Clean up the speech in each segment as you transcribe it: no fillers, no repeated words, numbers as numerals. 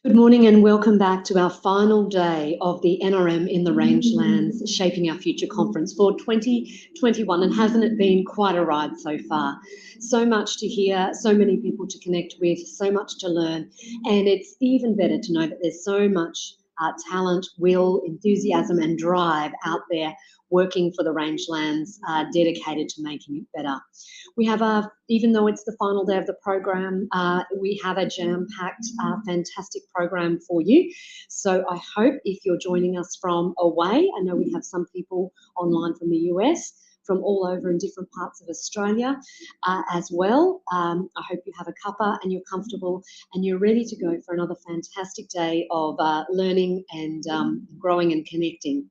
Good morning and welcome back to our final day of the NRM in the Rangelands Shaping Our Future conference for 2021, and hasn't it been quite a ride so far? So much to hear, so many people to connect with, so much to learn, and it's even better to know that there's so much talent, will, enthusiasm and drive out there working for the Rangelands, dedicated to making it better. We have even though it's the final day of the program, we have a jam-packed, fantastic program for you. So I hope if you're joining us from away, I know we have some people online from the US, from all over in different parts of Australia as well. I hope you have a cuppa and you're comfortable and you're ready to go for another fantastic day of learning and growing and connecting.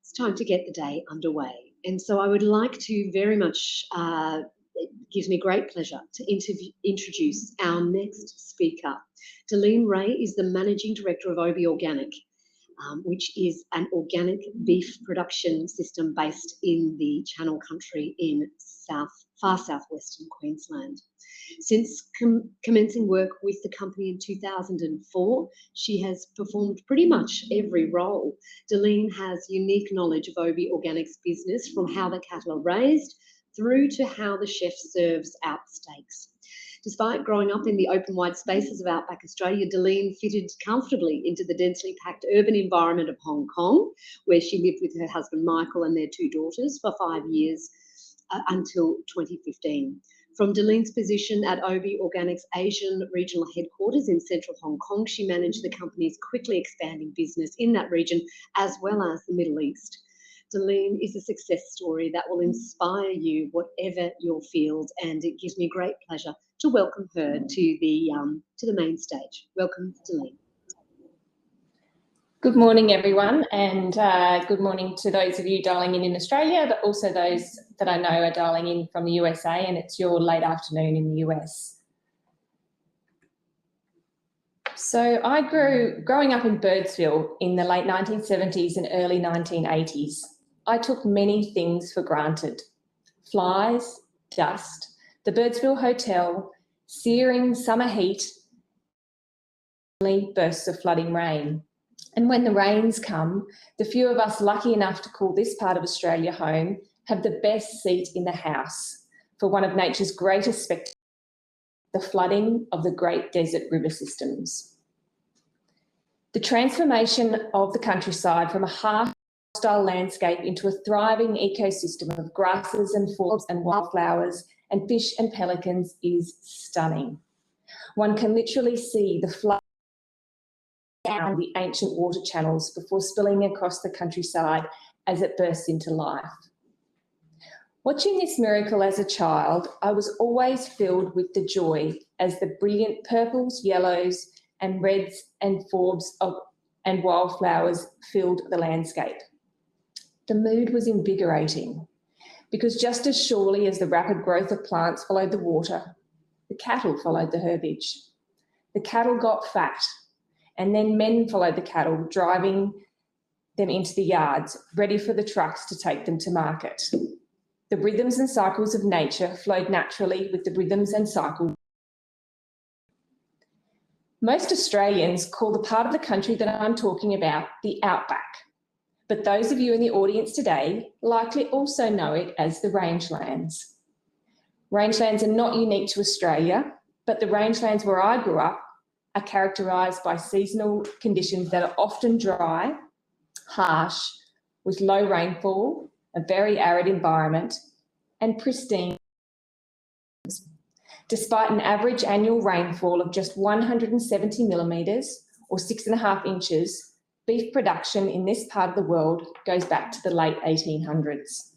It's time to get the day underway. And so I would like to very much, it gives me great pleasure to introduce our next speaker. Dalene Wray is the Managing Director of OB Organic, which is an organic beef production system based in the Channel Country in far southwestern Queensland. Since commencing work with the company in 2004, she has performed pretty much every role. Dalene has unique knowledge of OB Organics business, from how the cattle are raised through to how the chef serves out steaks. Despite growing up in the open wide spaces of outback Australia, Dalene fitted comfortably into the densely packed urban environment of Hong Kong, where she lived with her husband Michael and their two daughters for 5 years until 2015. From Dalene's position at OB Organics Asian Regional Headquarters in central Hong Kong, she managed the company's quickly expanding business in that region as well as the Middle East. Dalene is a success story that will inspire you, whatever your field, and it gives me great pleasure to welcome her to the main stage. Welcome, Dalene. Good morning, everyone, and good morning to those of you dialing in Australia, but also those that I know are dialing in from the USA, and it's your late afternoon in the US. So I growing up in Birdsville in the late 1970s and early 1980s. I took many things for granted: flies, dust, the Birdsville Hotel, searing summer heat, bursts of flooding rain. And when the rains come, the few of us lucky enough to call this part of Australia home have the best seat in the house for one of nature's greatest spectacles, the flooding of the great desert river systems. The transformation of the countryside from a hostile landscape into a thriving ecosystem of grasses and forbs and wildflowers and fish and pelicans is stunning. One can literally see the flood down the ancient water channels before spilling across the countryside as it bursts into life. Watching this miracle as a child, I was always filled with the joy as the brilliant purples, yellows and reds and forbs and wildflowers filled the landscape. The mood was invigorating because just as surely as the rapid growth of plants followed the water, the cattle followed the herbage. The cattle got fat, and then men followed the cattle, driving them into the yards, ready for the trucks to take them to market. The rhythms and cycles of nature flowed naturally with the rhythms and cycles. Most Australians call the part of the country that I'm talking about the outback, but those of you in the audience today likely also know it as the rangelands. Rangelands are not unique to Australia, but the rangelands where I grew up are characterised by seasonal conditions that are often dry, harsh, with low rainfall, a very arid environment, and pristine. Despite an average annual rainfall of just 170 millimetres or 6.5 inches, beef production in this part of the world goes back to the late 1800s.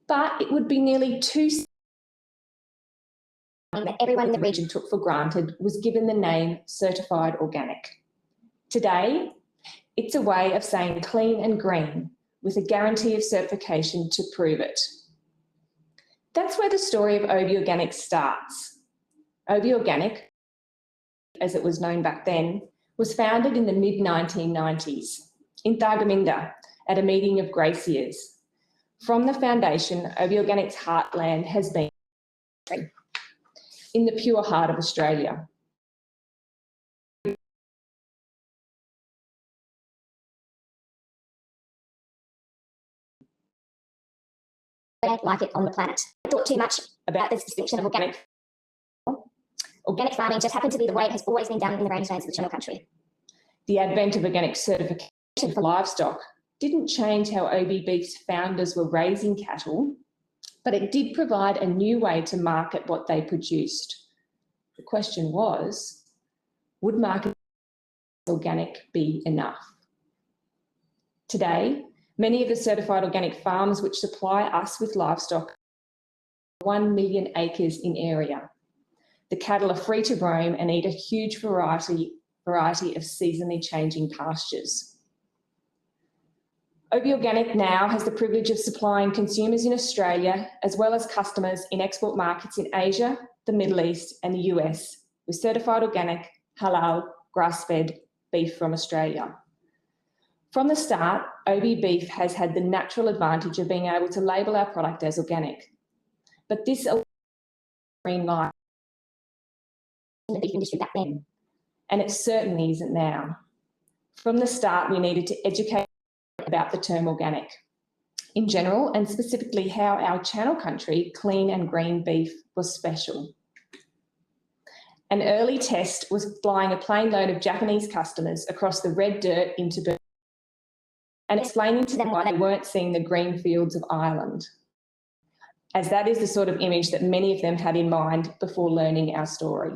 But it would be nearly two that everyone in the region took for granted was given the name certified organic. Today, it's a way of saying clean and green with a guarantee of certification to prove it. That's where the story of OB Organic starts. OB Organic, as it was known back then, was founded in the mid-1990s in Thargomindah at a meeting of Graciers. From the foundation, OB Organic's heartland has been in the pure heart of Australia. like it on the planet. I thought too much about this distinction of organic. Organic farming just happened to be the way it has always been done in the rangelands of the Channel Country. The advent of organic certification for livestock didn't change how OB Beef's founders were raising cattle, but it did provide a new way to market what they produced. The question was, would marketing organic be enough? Today, many of the certified organic farms which supply us with livestock are 1 million acres in area. The cattle are free to roam and eat a huge variety of seasonally changing pastures. OB Organic now has the privilege of supplying consumers in Australia as well as customers in export markets in Asia, the Middle East and the US with certified organic, halal, grass-fed beef from Australia. From the start, OB Beef has had the natural advantage of being able to label our product as organic. But this green light In the beef industry back then. and it certainly isn't now. From the start, we needed to educate about the term organic in general and specifically how our Channel Country clean and green beef was special. An early test was flying a plane load of Japanese customers across the red dirt into Berlin and explaining to them why they weren't seeing the green fields of Ireland, as that is the sort of image that many of them had in mind before learning our story.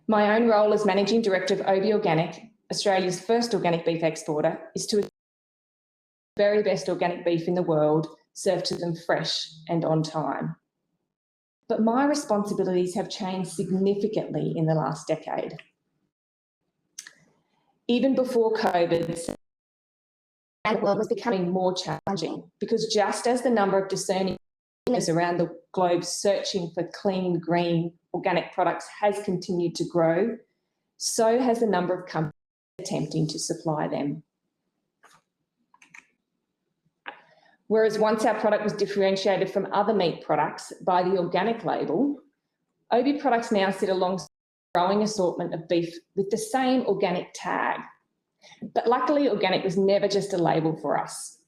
My own role as Managing Director of OB Organic, Australia's first organic beef exporter, is to the very best organic beef in the world served to them fresh and on time. But my responsibilities have changed significantly in the last decade. Even before COVID, And the world was becoming becoming more challenging because just as the number of discerning consumers around the globe searching for clean, green, organic products has continued to grow, so has the number of companies attempting to supply them. Whereas once our product was differentiated from other meat products by the organic label, OB products now sit alongside a growing assortment of beef with the same organic tag. But luckily, organic was never just a label for us.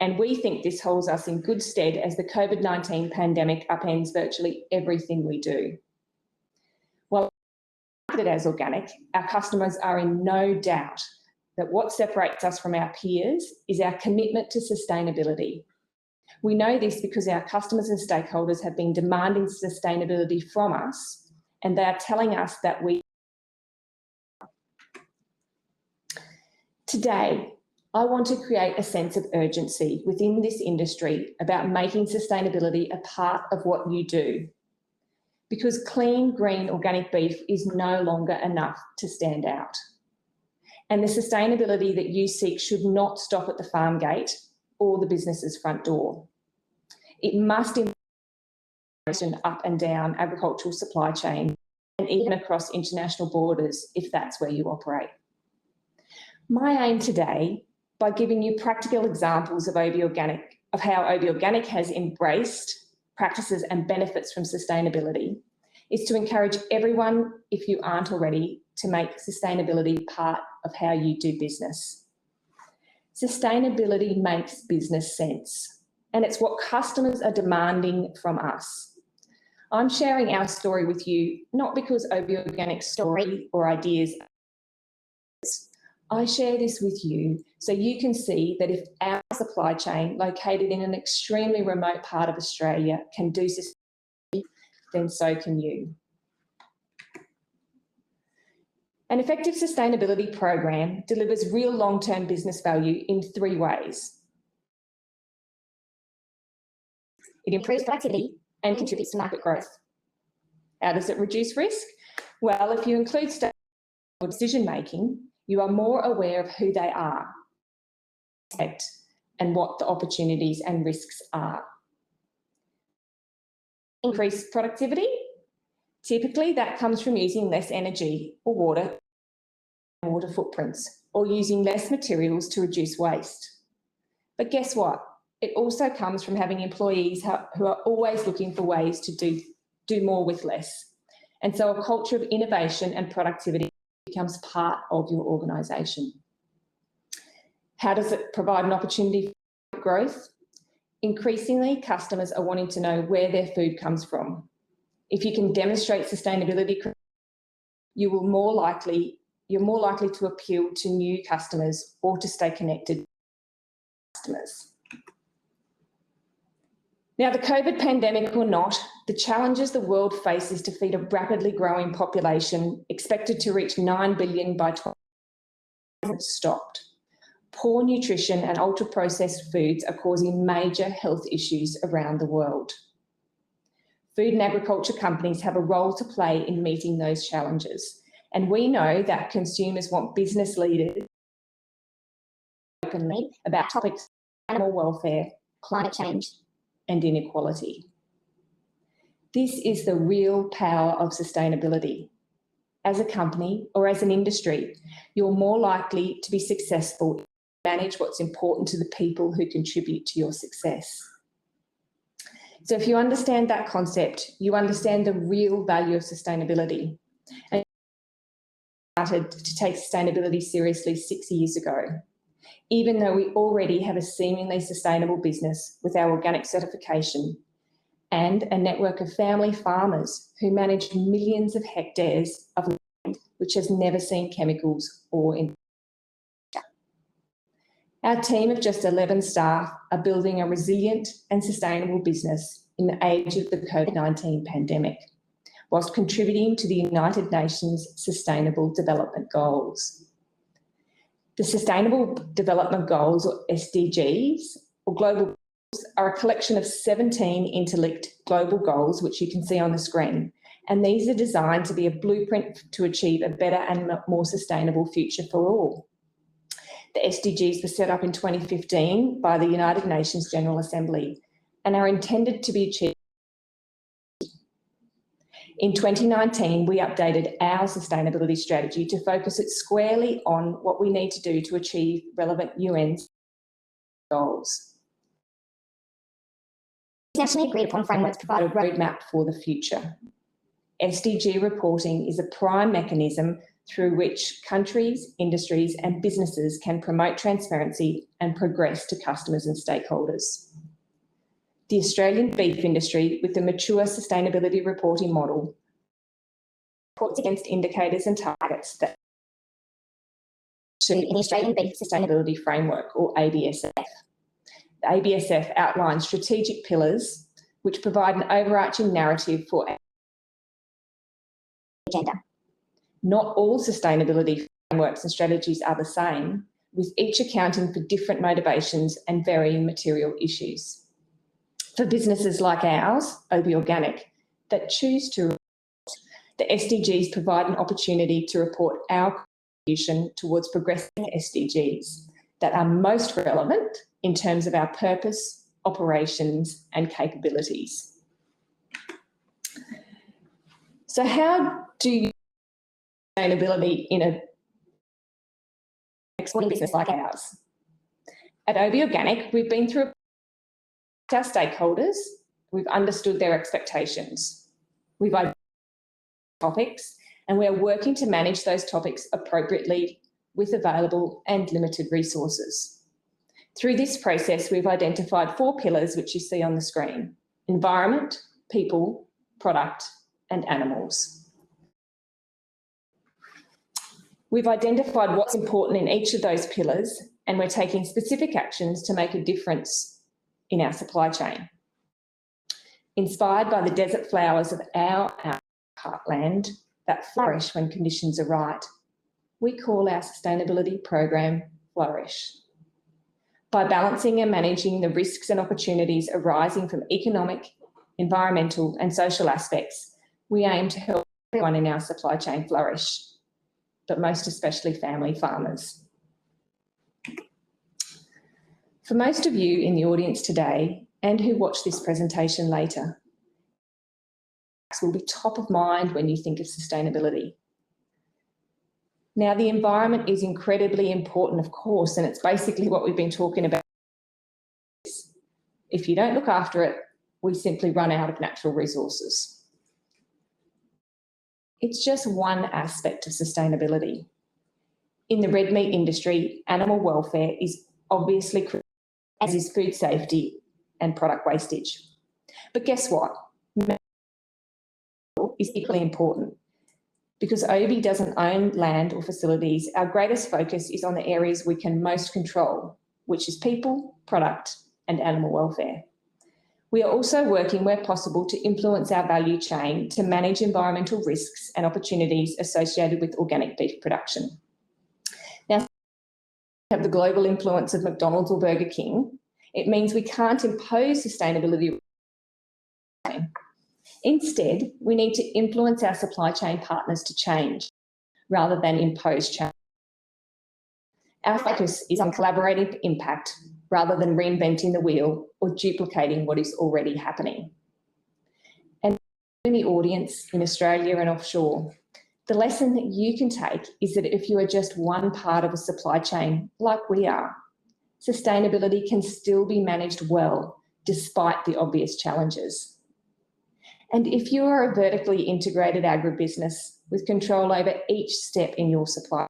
And we think this holds us in good stead as the COVID-19 pandemic upends virtually everything we do. While marketed as organic, our customers are in no doubt that what separates us from our peers is our commitment to sustainability. We know this because our customers and stakeholders have been demanding sustainability from us, and they are telling us that we. Today, I want to create a sense of urgency within this industry about making sustainability a part of what you do. Because clean, green, organic beef is no longer enough to stand out. And the sustainability that you seek should not stop at the farm gate or the business's front door. It must involve up and down agricultural supply chain and even across international borders if that's where you operate. My aim today, by giving you practical examples of OB Organic, of how OB Organic has embraced practices and benefits from sustainability, is to encourage everyone, if you aren't already, to make sustainability part of how you do business. Sustainability makes business sense, and it's what customers are demanding from us. I'm sharing our story with you, not because OB Organic's story or ideas. I share this with you so you can see that if our supply chain, located in an extremely remote part of Australia, can do sustainability, then so can you. An effective sustainability program delivers real long-term business value in 3 ways. It improves productivity and contributes to market growth. How does it reduce risk? Well, if you include decision-making, you are more aware of who they are and what the opportunities and risks are. Increased productivity. Typically, that comes from using less energy or water footprints, or using less materials to reduce waste. But guess what? It also comes from having employees who are always looking for ways to do more with less. And so a culture of innovation and productivity becomes part of your organisation. How does it provide an opportunity for growth? Increasingly, customers are wanting to know where their food comes from. If you can demonstrate sustainability, you're more likely to appeal to new customers or to stay connected to customers. Now, the COVID pandemic or not, the challenges the world faces to feed a rapidly growing population expected to reach 9 billion by 2020 hasn't stopped. Poor nutrition and ultra-processed foods are causing major health issues around the world. Food and agriculture companies have a role to play in meeting those challenges, and we know that consumers want business leaders openly about topics like animal welfare, climate change, and inequality. This is the real power of sustainability. As a company or as an industry, you're more likely to be successful if you manage what's important to the people who contribute to your success. So if you understand that concept, you understand the real value of sustainability. And I started to take sustainability seriously 6 years ago, even though we already have a seemingly sustainable business with our organic certification and a network of family farmers who manage millions of hectares of land which has never seen chemicals or Our team of just 11 staff are building a resilient and sustainable business in the age of the COVID-19 pandemic, whilst contributing to the United Nations Sustainable Development Goals. The Sustainable Development Goals, or SDGs, or global goals, are a collection of 17 interlinked global goals, which you can see on the screen. And these are designed to be a blueprint to achieve a better and more sustainable future for all. The SDGs were set up in 2015 by the United Nations General Assembly and are intended to be achieved. In 2019, we updated our sustainability strategy to focus it squarely on what we need to do to achieve relevant UN goals. Nationally agreed upon frameworks provide a roadmap for the future. SDG reporting is a prime mechanism through which countries, industries and businesses can promote transparency and progress to customers and stakeholders. The Australian beef industry, with the mature sustainability reporting model, reports against indicators and targets that to the Australian Beef Sustainability Framework, or ABSF. The ABSF outlines strategic pillars which provide an overarching narrative for agenda. Not all sustainability frameworks and strategies are the same, with each accounting for different motivations and varying material issues. For businesses like ours, OB Organic, that choose to report, the SDGs provide an opportunity to report our contribution towards progressing SDGs that are most relevant in terms of our purpose, operations and capabilities. So how do you sustainability in an exporting business like ours? At OB Organic, we've been through our stakeholders, we've understood their expectations, we've identified topics, and we are working to manage those topics appropriately with available and limited resources. Through this process, we've identified 4 pillars which you see on the screen: environment, people, product, and animals. We've identified what's important in each of those pillars, and we're taking specific actions to make a difference in our supply chain. Inspired by the desert flowers of our heartland that flourish when conditions are right, we call our sustainability program Flourish. By balancing and managing the risks and opportunities arising from economic, environmental and social aspects, we aim to help everyone in our supply chain flourish, but most especially family farmers. For most of you in the audience today and who watch this presentation later, will be top of mind when you think of sustainability. Now, the environment is incredibly important, of course, and it's basically what we've been talking about. If you don't look after it, we simply run out of natural resources. It's just one aspect of sustainability. In the red meat industry, animal welfare is obviously critical, as is food safety and product wastage. But guess what? Is equally important. Because OB doesn't own land or facilities, our greatest focus is on the areas we can most control, which is people, product, and animal welfare. We are also working where possible to influence our value chain to manage environmental risks and opportunities associated with organic beef production. Now, we have the global influence of McDonald's or Burger King. It means we can't impose sustainability. Instead, we need to influence our supply chain partners to change rather than impose change. Our focus is on collaborating for impact rather than reinventing the wheel or duplicating what is already happening. And in the audience in Australia and offshore, the lesson that you can take is that if you are just one part of a supply chain like we are, sustainability can still be managed well despite the obvious challenges. And if you are a vertically integrated agribusiness with control over each step in your supply,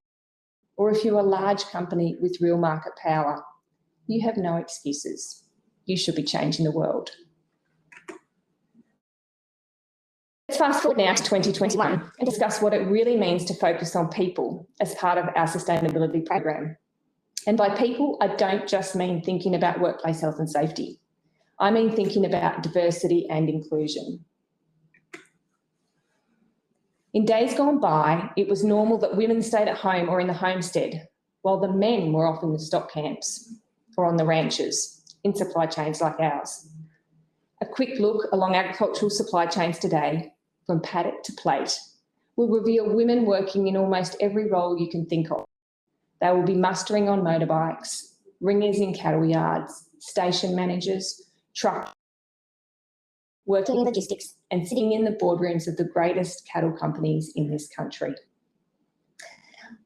or if you're a large company with real market power, you have no excuses. You should be changing the world. Let's fast forward now to 2021 and discuss what it really means to focus on people as part of our sustainability program. And by people, I don't just mean thinking about workplace health and safety. I mean thinking about diversity and inclusion. In days gone by, it was normal that women stayed at home or in the homestead, while the men were off in the stock camps or on the ranches in supply chains like ours. A quick look along agricultural supply chains today, from paddock to plate, will reveal women working in almost every role you can think of. They will be mustering on motorbikes, ringers in cattle yards, station managers, truck working in logistics, and sitting in the boardrooms of the greatest cattle companies in this country.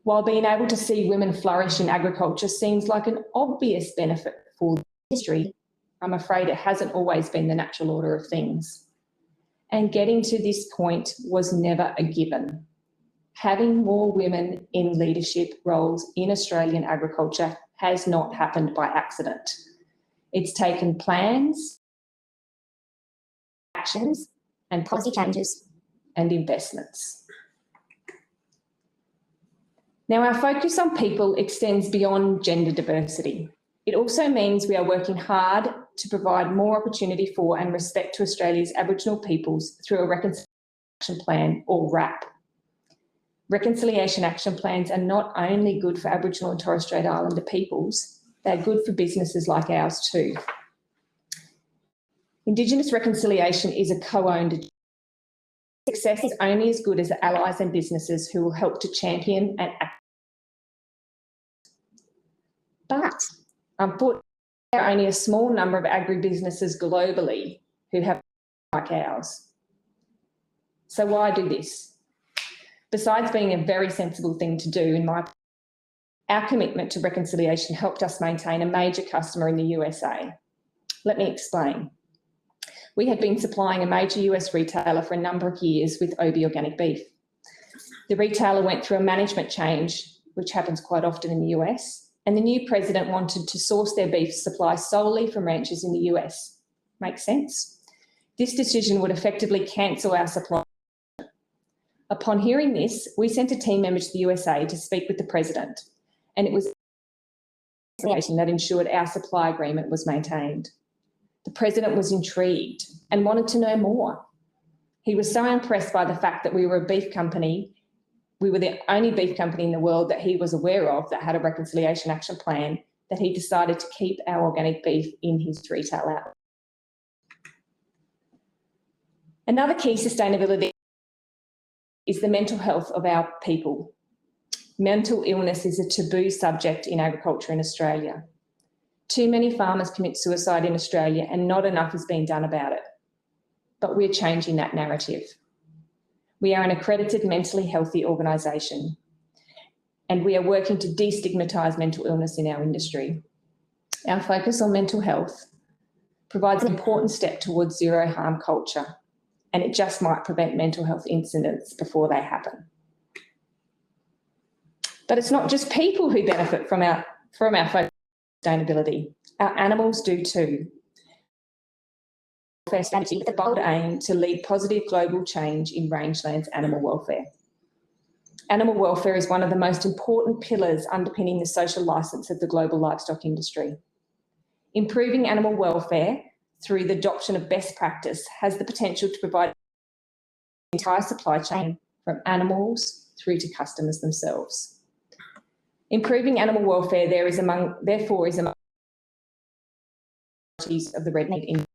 While being able to see women flourish in agriculture seems like an obvious benefit for the industry, I'm afraid it hasn't always been the natural order of things. And getting to this point was never a given. Having more women in leadership roles in Australian agriculture has not happened by accident. It's taken plans, actions, and policy changes and investments. Now, our focus on people extends beyond gender diversity. It also means we are working hard to provide more opportunity for and respect to Australia's Aboriginal peoples through a Reconciliation Action Plan, or RAP. Reconciliation Action Plans are not only good for Aboriginal and Torres Strait Islander peoples, they're good for businesses like ours too. Indigenous reconciliation is a co-owned. Success is only as good as the allies and businesses who will help to champion and act. But unfortunately, there are only a small number of agribusinesses globally who have like ours. So why do this? Besides being a very sensible thing to do, in my opinion, our commitment to reconciliation helped us maintain a major customer in the USA. Let me explain. We had been supplying a major US retailer for a number of years with OB organic beef. The retailer went through a management change, which happens quite often in the US, and the new president wanted to source their beef supply solely from ranchers in the US. Makes sense? This decision would effectively cancel our supply. Upon hearing this, we sent a team member to the USA to speak with the president, and it was that ensured our supply agreement was maintained. The president was intrigued and wanted to know more. He was so impressed by the fact that we were a beef company. We were the only beef company in the world that he was aware of that had a reconciliation action plan, that he decided to keep our organic beef in his retail outlet. Another key sustainability is the mental health of our people. Mental illness is a taboo subject in agriculture in Australia. Too many farmers commit suicide in Australia and not enough is being done about it. But we're changing that narrative. We are an accredited mentally healthy organisation, and we are working to destigmatise mental illness in our industry. Our focus on mental health provides an important step towards zero harm culture, and it just might prevent mental health incidents before they happen. But it's not just people who benefit from our focus on sustainability. Our animals do too. welfare strategy with a bold aim to lead positive global change in rangelands animal welfare. Animal welfare is one of the most important pillars underpinning the social licence of the global livestock industry. Improving animal welfare through the adoption of best practice has the potential to provide the entire supply chain from animals through to customers themselves. Improving animal welfare therefore is among of the red meat industry.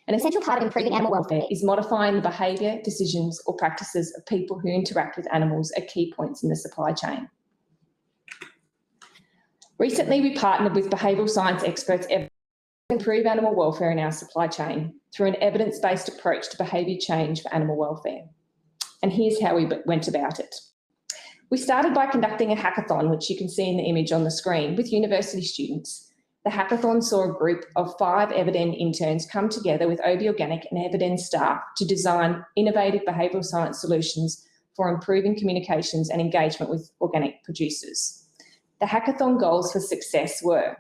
An essential part of improving animal welfare is modifying the behaviour, decisions or practices of people who interact with animals at key points in the supply chain. Recently, we partnered with behavioural science experts to improve animal welfare in our supply chain through an evidence-based approach to behaviour change for animal welfare. And here's how we went about it. We started by conducting a hackathon, which you can see in the image on the screen, with university students. The hackathon saw a group of 5 Eviden interns come together with OB Organic and Eviden staff to design innovative behavioural science solutions for improving communications and engagement with organic producers. The hackathon goals for success were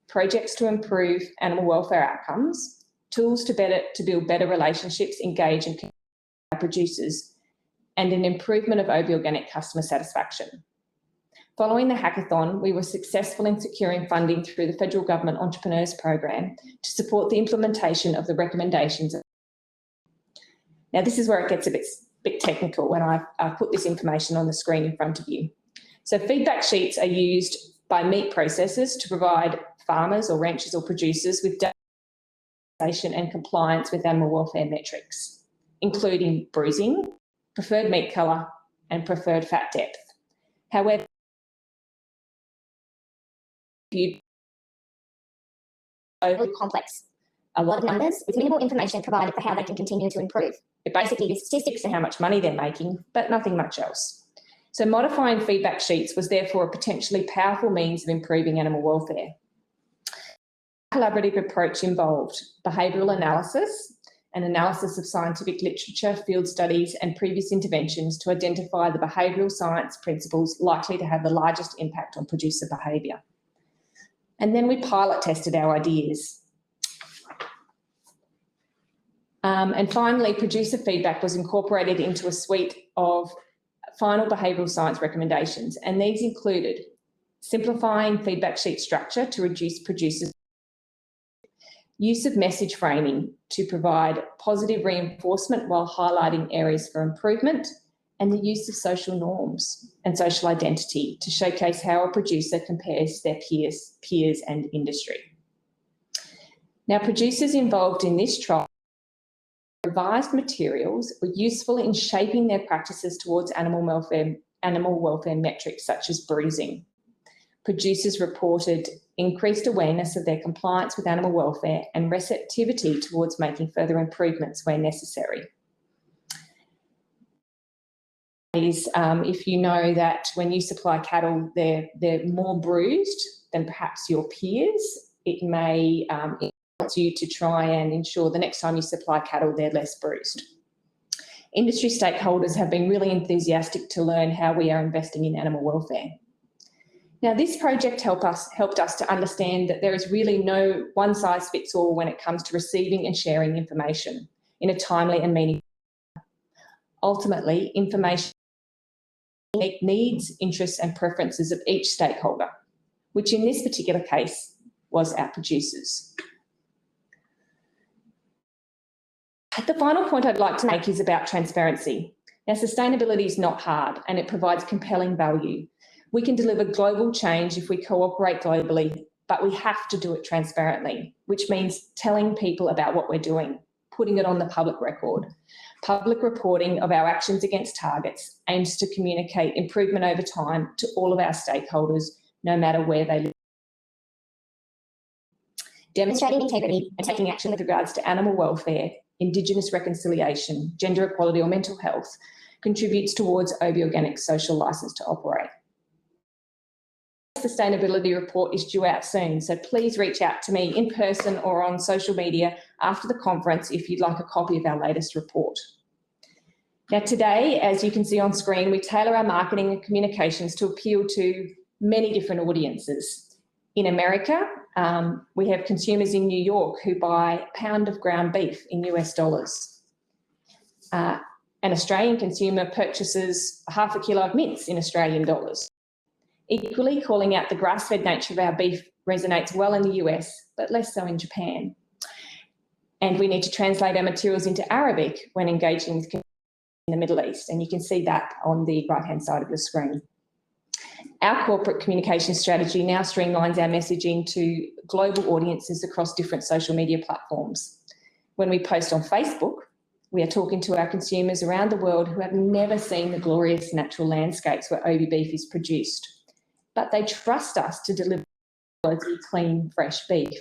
projects to improve animal welfare outcomes, tools to build better relationships, engage and connect with producers, and an improvement of OB Organic customer satisfaction. Following the hackathon, we were successful in securing funding through the Federal Government Entrepreneurs Program to support the implementation of the recommendations. Now, this is where it gets a bit technical when I put this information on the screen in front of you. So feedback sheets are used by meat processors to provide farmers or ranchers or producers with data and compliance with animal welfare metrics, including bruising, preferred meat colour and preferred fat depth. However, overly complex. A lot of numbers with minimal information provided for how they can continue to improve. It basically gives statistics to how much money they're making, but nothing much else. So modifying feedback sheets was therefore a potentially powerful means of improving animal welfare. A collaborative approach involved behavioural analysis, an analysis of scientific literature, field studies and previous interventions to identify the behavioural science principles likely to have the largest impact on producer behaviour. And then we pilot tested our ideas. And finally, producer feedback was incorporated into a suite of final behavioural science recommendations, and these included simplifying feedback sheet structure to reduce producers' use of message framing to provide positive reinforcement while highlighting areas for improvement, and the use of social norms and social identity to showcase how a producer compares to their peers and industry. Now, producers involved in this trial, revised materials were useful in shaping their practices towards animal welfare metrics such as bruising. Producers reported increased awareness of their compliance with animal welfare and receptivity towards making further improvements where necessary. If you know that when you supply cattle, they're more bruised than perhaps your peers, it may influence you to try and ensure the next time you supply cattle, they're less bruised. Industry stakeholders have been really enthusiastic to learn how we are investing in animal welfare. Now, this project helped us to understand that there is really no one-size-fits-all when it comes to receiving and sharing information in a timely and meaningful way. Ultimately, information needs, interests and preferences of each stakeholder, which in this particular case was our producers. The final point I'd like to make is about transparency. Now, sustainability is not hard and it provides compelling value. We can deliver global change if we cooperate globally, but we have to do it transparently, which means telling people about what we're doing, putting it on the public record. Public reporting of our actions against targets aims to communicate improvement over time to all of our stakeholders, no matter where they live. Demonstrating integrity and taking action with regards to animal welfare, Indigenous reconciliation, gender equality or mental health contributes towards OB Organic's social licence to operate. The sustainability report is due out soon, so please reach out to me in person or on social media after the conference if you'd like a copy of our latest report. Now today, as you can see on screen, we tailor our marketing and communications to appeal to many different audiences. In America, we have consumers in New York who buy a pound of ground beef in US dollars. An Australian consumer purchases half a kilo of mince in Australian dollars. Equally, calling out the grass-fed nature of our beef resonates well in the US, but less so in Japan. And we need to translate our materials into Arabic when engaging with consumers in the Middle East, and you can see that on the right-hand side of your screen. Our corporate communication strategy now streamlines our messaging to global audiences across different social media platforms. When we post on Facebook, we are talking to our consumers around the world who have never seen the glorious natural landscapes where Obi beef is produced, but they trust us to deliver quality, clean, fresh beef.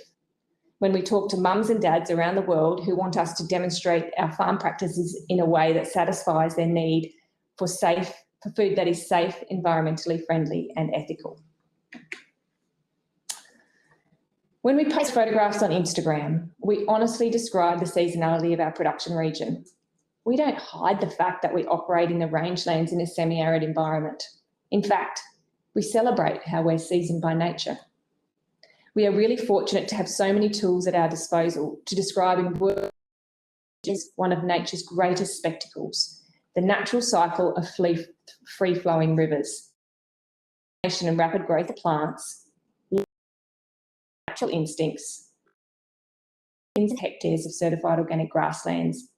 When we talk to mums and dads around the world who want us to demonstrate our farm practices in a way that satisfies their need for food that is safe, environmentally friendly and ethical. When we post photographs on Instagram, we honestly describe the seasonality of our production region. We don't hide the fact that we operate in the rangelands in a semi-arid environment. In fact, we celebrate how we're seasoned by nature. We are really fortunate to have so many tools at our disposal to describe in words one of nature's greatest spectacles, the natural cycle of free-flowing rivers, and rapid growth of plants, natural instincts, hectares of certified organic grasslands,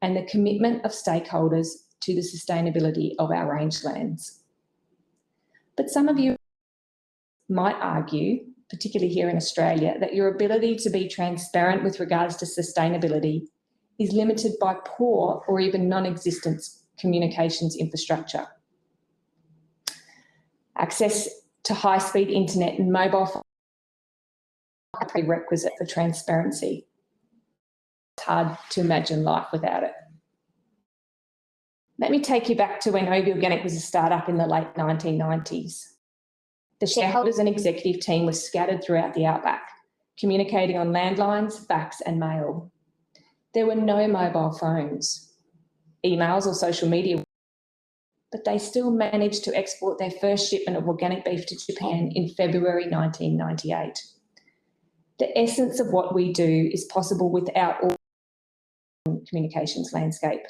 and the commitment of stakeholders to the sustainability of our rangelands. But some of you might argue, particularly here in Australia, that your ability to be transparent with regards to sustainability is limited by poor or even non-existent communications infrastructure. Access to high-speed internet and mobile phones are a prerequisite for transparency. It's hard to imagine life without it. Let me take you back to when Obi Organic was a startup in the late 1990s. The shareholders and executive team were scattered throughout the outback, communicating on landlines, fax and mail. There were no mobile phones, emails or social media, but they still managed to export their first shipment of organic beef to Japan in February 1998. The essence of what we do is possible without all communications landscape.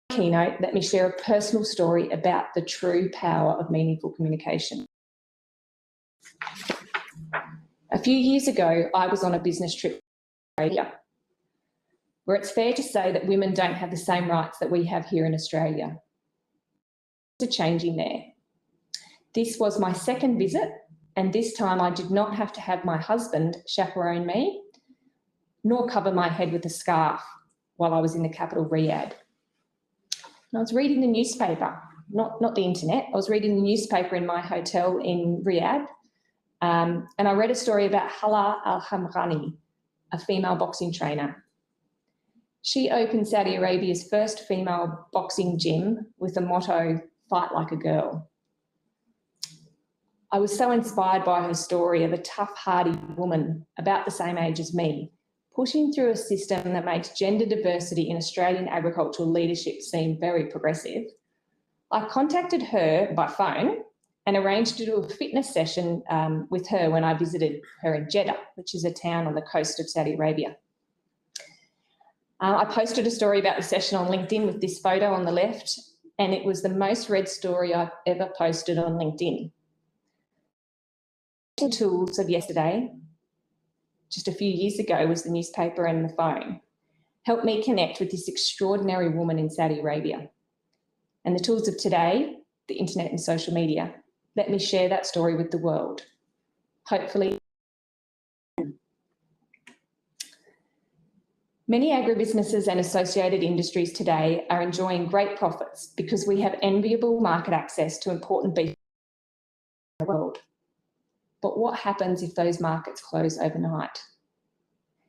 Keynote, let me share a personal story about the true power of meaningful communication. A few years ago, I was on a business trip to Australia, where it's fair to say that women don't have the same rights that we have here in Australia. Things are changing there. This was my second visit, and this time I did not have to have my husband chaperone me, nor cover my head with a scarf while I was in the capital, Riyadh. And I was reading the newspaper, not the internet. I was reading the newspaper in my hotel in Riyadh, and I read a story about Hala Al-Hamrani, a female boxing trainer. She opened Saudi Arabia's first female boxing gym with the motto, "Fight like a girl." I was so inspired by her story of a tough, hardy woman about the same age as me, pushing through a system that makes gender diversity in Australian agricultural leadership seem very progressive. I contacted her by phone and arranged to do a fitness session with her when I visited her in Jeddah, which is a town on the coast of Saudi Arabia. I posted a story about the session on LinkedIn with this photo on the left, and it was the most read story I've ever posted on LinkedIn. The tools of yesterday, just a few years ago, was the newspaper and the phone, helped me connect with this extraordinary woman in Saudi Arabia. And the tools of today, the internet and social media, let me share that story with the world. Hopefully, many agribusinesses and associated industries today are enjoying great profits because we have enviable market access to important beef in the world. But what happens if those markets close overnight?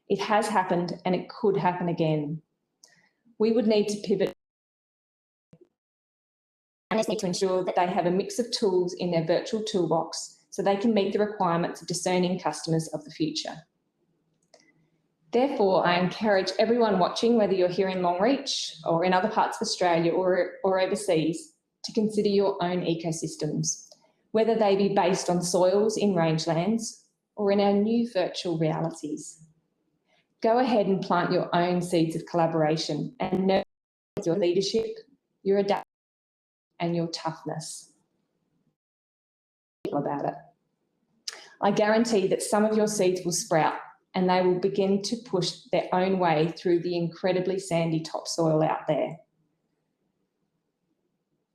It has happened and it could happen again. We would need to pivot and need to ensure that they have a mix of tools in their virtual toolbox so they can meet the requirements of discerning customers of the future. Therefore, I encourage everyone watching, whether you're here in Longreach or in other parts of Australia or overseas, to consider your own ecosystems. whether they be based on soils in rangelands or in our new virtual realities. Go ahead and plant your own seeds of collaboration and nurture your leadership, your adaptability, and your toughness about it. I guarantee that some of your seeds will sprout and they will begin to push their own way through the incredibly sandy topsoil out there.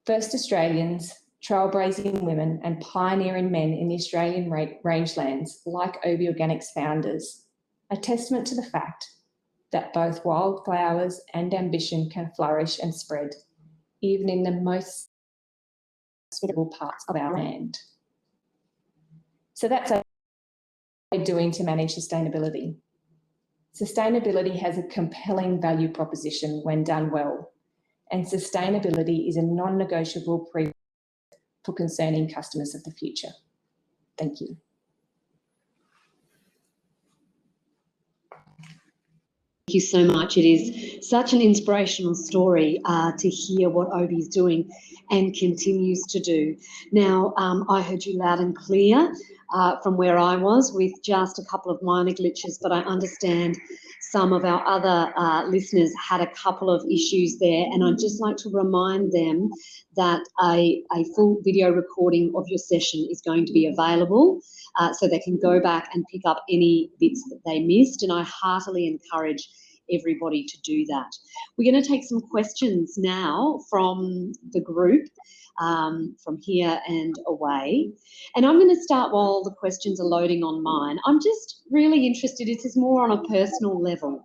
First Australians, trailblazing women and pioneering men in the Australian rangelands, like OB Organics founders, a testament to the fact that both wildflowers and ambition can flourish and spread, even in the most hospitable parts of our land. So that's what we're doing to manage sustainability. Sustainability has a compelling value proposition when done well, and sustainability is a non-negotiable prerequisite for concerning customers of the future. Thank you. Thank you so much. It is such an inspirational story to hear what Obi is doing and continues to do. Now, I heard you loud and clear from where I was with just a couple of minor glitches, but I understand some of our other listeners had a couple of issues there, and I'd just like to remind them that a full video recording of your session is going to be available so they can go back and pick up any bits that they missed, and I heartily encourage everybody to do that. We're going to take some questions now from the group, from here and away. And I'm going to start while the questions are loading on mine. I'm just really interested, this is more on a personal level.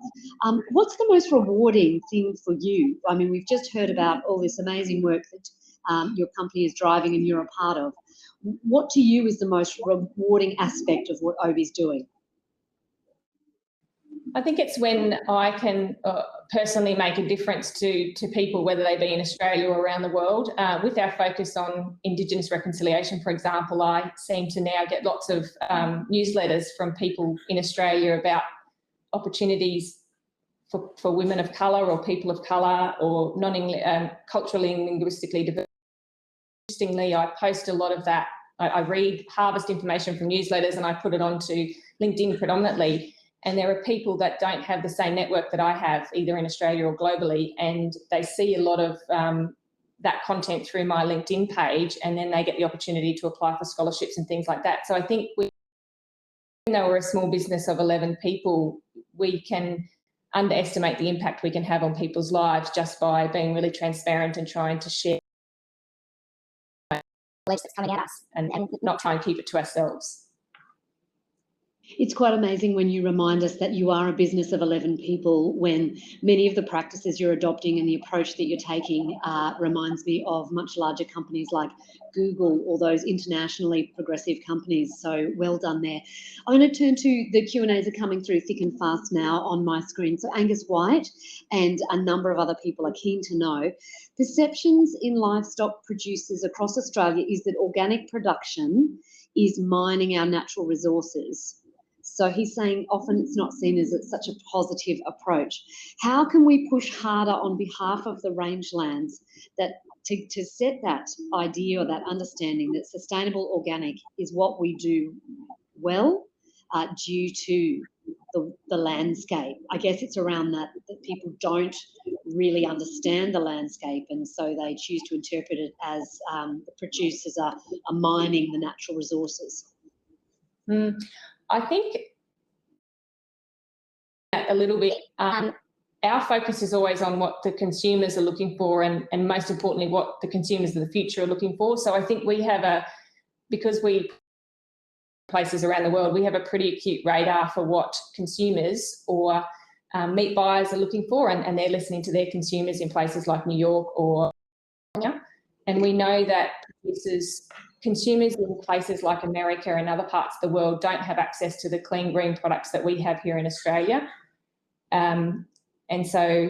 What's the most rewarding thing for you? I mean, we've just heard about all this amazing work that your company is driving and you're a part of. What to you is the most rewarding aspect of what Obi's doing? I think it's when I can personally make a difference to people, whether they be in Australia or around the world. With our focus on Indigenous reconciliation, for example, I seem to now get lots of newsletters from people in Australia about opportunities for women of colour or people of colour or culturally and linguistically diverse. Interestingly, I post a lot of that. I harvest information from newsletters and I put it onto LinkedIn predominantly. And there are people that don't have the same network that I have, either in Australia or globally, and they see a lot of that content through my LinkedIn page, and then they get the opportunity to apply for scholarships and things like that. So I think even though we're a small business of 11 people, we can underestimate the impact we can have on people's lives just by being really transparent and trying to share that's coming at us and not try and keep it to ourselves. It's quite amazing when you remind us that you are a business of 11 people, when many of the practices you're adopting and the approach that you're taking reminds me of much larger companies like Google or those internationally progressive companies. So well done there. I'm going to turn to the Q&As are coming through thick and fast now on my screen. So Angus White and a number of other people are keen to know, perceptions in livestock producers across Australia is that organic production is mining our natural resources. So he's saying often it's not seen as such a positive approach. How can we push harder on behalf of the rangelands that to set that idea or that understanding that sustainable organic is what we do well due to the landscape? I guess it's around that people don't really understand the landscape, and so they choose to interpret it as the producers are mining the natural resources. I think a little bit, our focus is always on what the consumers are looking for and most importantly, what the consumers of the future are looking for. So I think we have because we places around the world, we have a pretty acute radar for what consumers or meat buyers are looking for, and they're listening to their consumers in places like New York or California. And we know that consumers in places like America and other parts of the world don't have access to the clean green products that we have here in Australia. And so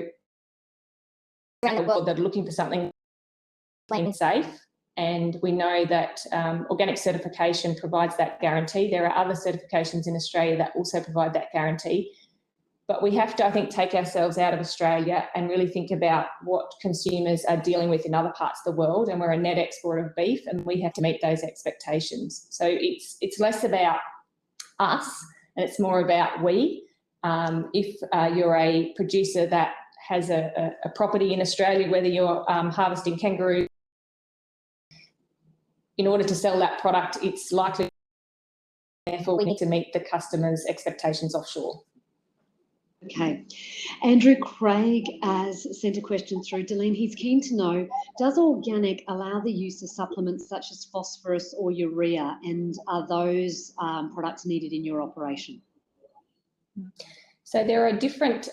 around the world that are looking for something clean and safe. And we know that organic certification provides that guarantee. There are other certifications in Australia that also provide that guarantee. But we have to, I think, take ourselves out of Australia and really think about what consumers are dealing with in other parts of the world. And we're a net exporter of beef, and we have to meet those expectations. So it's less about us, and it's more about we. If you're a producer that has a property in Australia, whether you're harvesting kangaroo, in order to sell that product, it's likely, therefore, we need to meet the customer's expectations offshore. Okay. Andrew Craig has sent a question through. Dalene, he's keen to know, does organic allow the use of supplements such as phosphorus or urea, and are those products needed in your operation? So there are different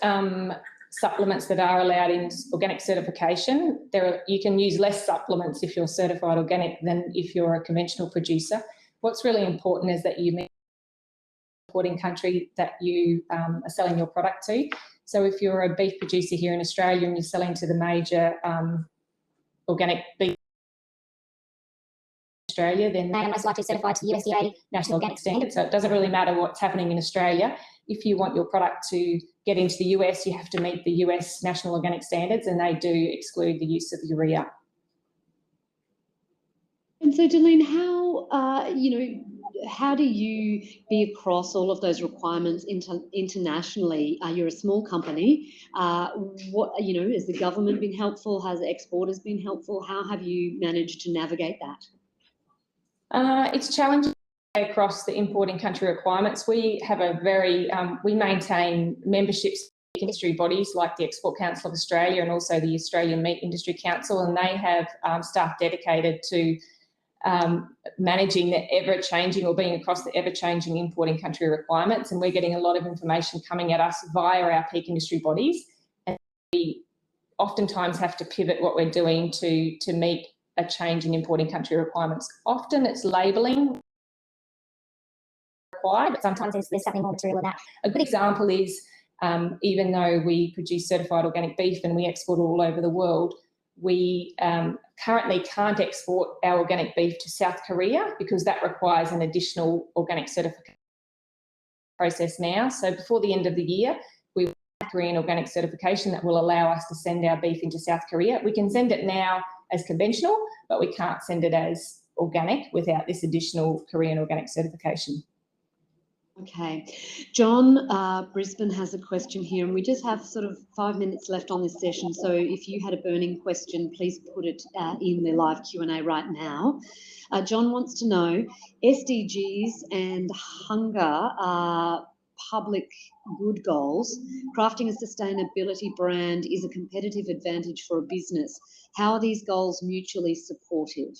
supplements that are allowed in organic certification. You can use less supplements if you're certified organic than if you're a conventional producer. What's really important is that you meet the importing country that you are selling your product to. So if you're a beef producer here in Australia and you're selling to the major organic beef Australia, then They are most likely certified to USDA national organic standard. So it doesn't really matter what's happening in Australia. If you want your product to get into the US, you have to meet the US national organic standards, and they do exclude the use of urea. And so, Dalene, how do you be across all of those requirements internationally? You're a small company. Has the government been helpful? Has exporters been helpful? How have you managed to navigate that? It's challenging across the importing country requirements. We have we maintain memberships in industry bodies like the Export Council of Australia and also the Australian Meat Industry Council, and they have staff dedicated to managing the ever-changing or being across the ever-changing importing country requirements, and we're getting a lot of information coming at us via our peak industry bodies, and we oftentimes have to pivot what we're doing to meet a change in importing country requirements. Often it's labelling required, but sometimes there's something more material than that. A good example is even though we produce certified organic beef and we export all over the world, we currently can't export our organic beef to South Korea because that requires an additional organic certification process now. So before the end of the year, we will have Korean organic certification that will allow us to send our beef into South Korea. We can send it now as conventional, but we can't send it as organic without this additional Korean organic certification. Okay. John, Brisbane has a question here, and we just have sort of 5 minutes left on this session. So if you had a burning question, please put it in the live Q&A right now. John wants to know, SDGs and hunger are public good goals. Crafting a sustainability brand is a competitive advantage for a business. How are these goals mutually supportive?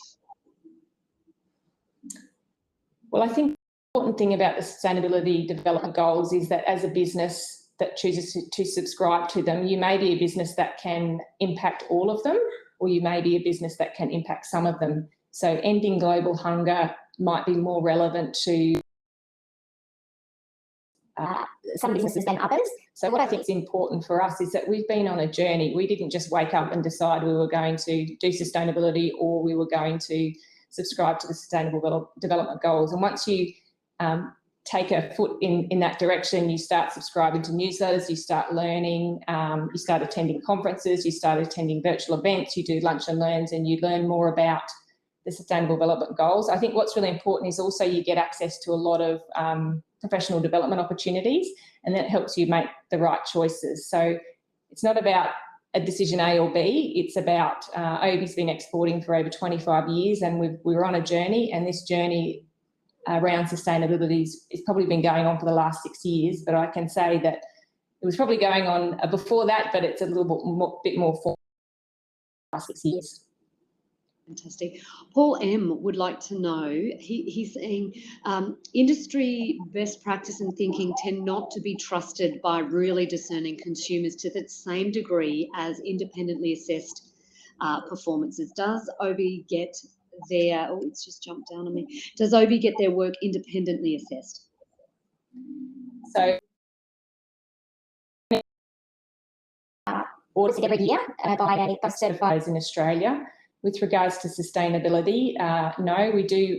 Well, I think the important thing about the sustainability development goals is that as a business that chooses to subscribe to them, you may be a business that can impact all of them, or you may be a business that can impact some of them. So ending global hunger might be more relevant to some businesses than others. So what I think is important for us is that we've been on a journey. We didn't just wake up and decide we were going to do sustainability or we were going to subscribe to the Sustainable Development Goals. And once you take a foot in that direction, you start subscribing to newsletters, you start learning, you start attending conferences, you start attending virtual events, you do lunch and learns, and you learn more about the Sustainable Development Goals. I think what's really important is also you get access to a lot of professional development opportunities, and that helps you make the right choices. So it's not about a decision A or B, it's about OB's been exporting for over 25 years and we're on a journey, and this journey around sustainability has probably been going on for the last 6 years, but I can say that it was probably going on before that, but it's a little bit more for the last 6 years. Fantastic. Paul M would like to know, he's saying industry best practice and thinking tend not to be trusted by really discerning consumers to the same degree as independently assessed performances. Does OB get their, oh, it's just jumped down on me. Does OB get their work independently assessed? So Audited every year by a certifiers in Australia. With regards to sustainability, no,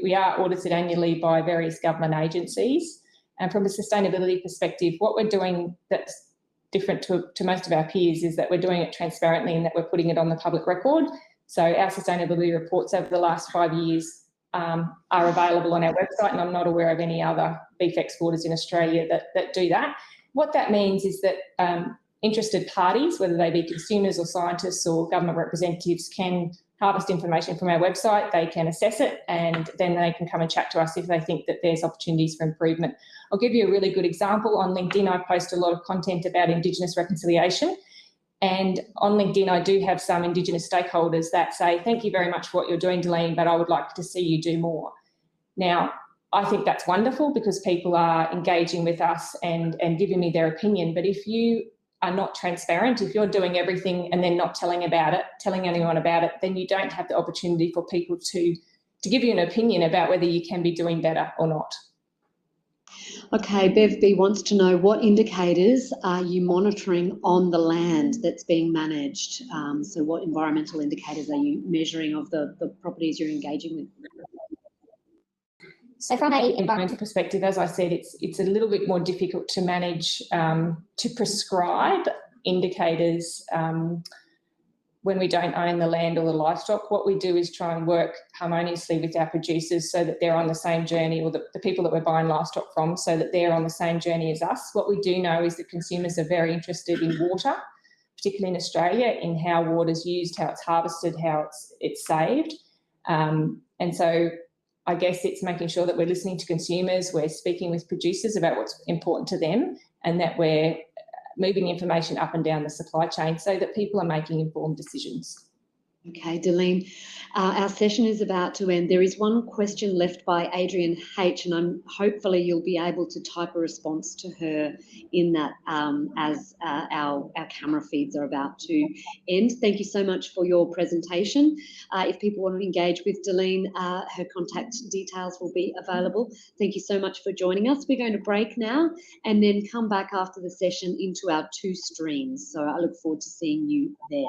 we are audited annually by various government agencies. And from a sustainability perspective, what we're doing that's different to most of our peers is that we're doing it transparently and that we're putting it on the public record. So our sustainability reports over the last 5 years are available on our website, and I'm not aware of any other beef exporters in Australia that do that. What that means is that interested parties, whether they be consumers or scientists or government representatives, can harvest information from our website, they can assess it, and then they can come and chat to us if they think that there's opportunities for improvement. I'll give you a really good example. On LinkedIn, I post a lot of content about Indigenous reconciliation. And on LinkedIn, I do have some Indigenous stakeholders that say, thank you very much for what you're doing, Dalene, but I would like to see you do more. Now, I think that's wonderful because people are engaging with us and giving me their opinion. But if you are not transparent, if you're doing everything and then not telling anyone about it, then you don't have the opportunity for people to give you an opinion about whether you can be doing better or not. Okay, Bev B wants to know, what indicators are you monitoring on the land that's being managed? So what environmental indicators are you measuring of the properties you're engaging with? So from an environmental perspective, as I said, it's a little bit more difficult to manage, to prescribe indicators when we don't own the land or the livestock. What we do is try and work harmoniously with our producers so that they're on the same journey, or the people that we're buying livestock from, so that they're on the same journey as us. What we do know is that consumers are very interested in water, particularly in Australia, in how water's used, how it's harvested, how it's saved. And so I guess it's making sure that we're listening to consumers, we're speaking with producers about what's important to them, and that we're moving information up and down the supply chain so that people are making informed decisions. Okay, Dalene, our session is about to end. There is one question left by Adrian H, and hopefully you'll be able to type a response to her in that as our camera feeds are about to end. Thank you so much for your presentation. If people want to engage with Dalene, her contact details will be available. Thank you so much for joining us. We're going to break now and then come back after the session into our 2 streams. So I look forward to seeing you there.